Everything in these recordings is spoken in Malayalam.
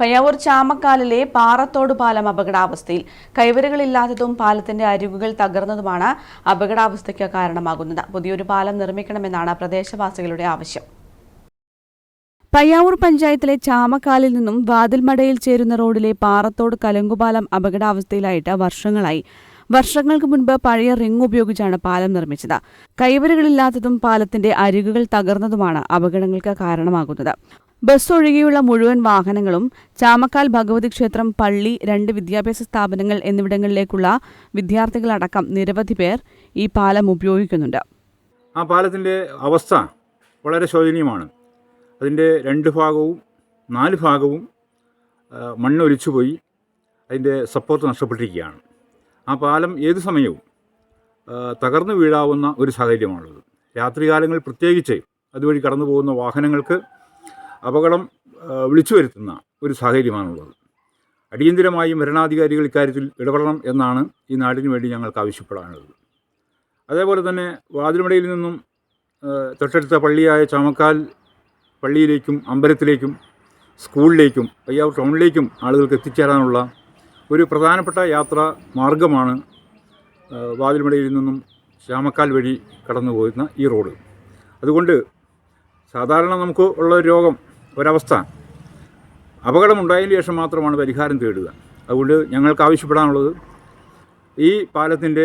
പയ്യാവൂർ ചാമക്കാലിലെ പാറത്തോട് പാലം അപകടാവസ്ഥയിൽ. കൈവരികളില്ലാത്തതും പാലത്തിന്റെ അരികുകൾ തകർന്നതുമാണ് അപകടാവസ്ഥയ്ക്ക് കാരണമാകുന്നത്. പുതിയൊരു പാലം നിർമ്മിക്കണമെന്നാണ് പ്രദേശവാസികളുടെ ആവശ്യം. പയ്യാവൂർ പഞ്ചായത്തിലെ ചാമക്കാലിൽ നിന്നും വാതിൽമടയിൽ ചേരുന്ന റോഡിലെ പാറത്തോട് കലുങ്കുപാലം അപകടാവസ്ഥയിലായിട്ട് വർഷങ്ങളായി. വർഷങ്ങൾക്ക് മുൻപ് പഴയ റിംഗ് ഉപയോഗിച്ചാണ് പാലം നിർമ്മിച്ചത്. കൈവരികളില്ലാത്തതും പാലത്തിന്റെ അരികുകൾ തകർന്നതുമാണ് അപകടങ്ങൾക്ക് കാരണമാകുന്നത്. ബസ് ഒഴികെയുള്ള മുഴുവൻ വാഹനങ്ങളും ചാമക്കാൽ ഭഗവതി ക്ഷേത്രം, പള്ളി, 2 വിദ്യാഭ്യാസ സ്ഥാപനങ്ങൾ എന്നിവിടങ്ങളിലേക്കുള്ള വിദ്യാർത്ഥികളടക്കം നിരവധി പേർ ഈ പാലം ഉപയോഗിക്കുന്നുണ്ട്. ആ പാലത്തിൻ്റെ അവസ്ഥ വളരെ ശോചനീയമാണ്. അതിൻ്റെ 2 ഭാഗവും 4 ഭാഗവും മണ്ണൊലിച്ചുപോയി അതിൻ്റെ സപ്പോർട്ട് നഷ്ടപ്പെട്ടിരിക്കുകയാണ്. ആ പാലം ഏതു സമയവും തകർന്നു വീഴാവുന്ന ഒരു സാഹചര്യമാണുള്ളത്. രാത്രികാലങ്ങളിൽ പ്രത്യേകിച്ച് അതുവഴി കടന്നു പോകുന്ന വാഹനങ്ങൾക്ക് അപകടം വിളിച്ചു വരുത്തുന്ന ഒരു സാഹചര്യമാണുള്ളത്. അടിയന്തിരമായും ഭരണാധികാരികൾ ഇക്കാര്യത്തിൽ ഇടപെടണം എന്നാണ് ഈ നാടിനു വേണ്ടി ഞങ്ങൾക്ക് ആവശ്യപ്പെടാനുള്ളത്. അതേപോലെ തന്നെ വാതിൽമടയിൽ നിന്നും തൊട്ടടുത്ത പള്ളിയായ ചാമക്കാൽ പള്ളിയിലേക്കും അമ്പലത്തിലേക്കും സ്കൂളിലേക്കും പയ്യാവൂർ ടൗണിലേക്കും ആളുകൾക്ക് എത്തിച്ചേരാനുള്ള ഒരു പ്രധാനപ്പെട്ട യാത്രാ മാർഗമാണ് വാതിൽമടയിൽ നിന്നും ചാമക്കാൽ വഴി കടന്നു പോകുന്ന ഈ റോഡ്. അതുകൊണ്ട് സാധാരണ നമുക്ക് ഉള്ള ഒരവസ്ഥ അപകടമുണ്ടായതിന് ശേഷം മാത്രമാണ് പരിഹാരം തേടുക. അതുകൊണ്ട് ഞങ്ങൾക്ക് ആവശ്യപ്പെടാനുള്ളത് ഈ പാലത്തിൻ്റെ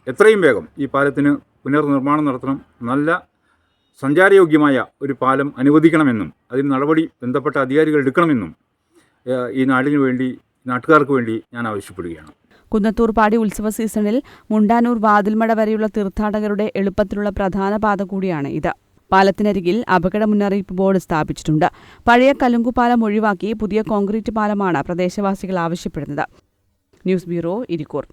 എത്രയും വേഗം ഈ പാലത്തിന് പുനർനിർമ്മാണം നടത്തണം. നല്ല സഞ്ചാരയോഗ്യമായ ഒരു പാലം അനുവദിക്കണമെന്നും അതിന് നടപടി ബന്ധപ്പെട്ട അധികാരികൾ എടുക്കണമെന്നും ഈ നാടിനു വേണ്ടി, നാട്ടുകാർക്ക് വേണ്ടി ഞാൻ ആവശ്യപ്പെടുകയാണ്. കുന്നത്തൂർ പാടി ഉത്സവ സീസണിൽ മുണ്ടാനൂർ വാതിൽമട വരെയുള്ള തീർത്ഥാടകരുടെ എളുപ്പത്തിലുള്ള പ്രധാന പാത കൂടിയാണ് ഇത്. പാലത്തിനരികിൽ അപകട മുന്നറിയിപ്പ് ബോർഡ് സ്ഥാപിച്ചിട്ടുണ്ട്. പഴയ കലുങ്കുപാലം ഒഴിവാക്കി പുതിയ കോൺക്രീറ്റ് പാലമാണ് പ്രദേശവാസികൾ ആവശ്യപ്പെടുന്നത്. News bureau, Irikkur.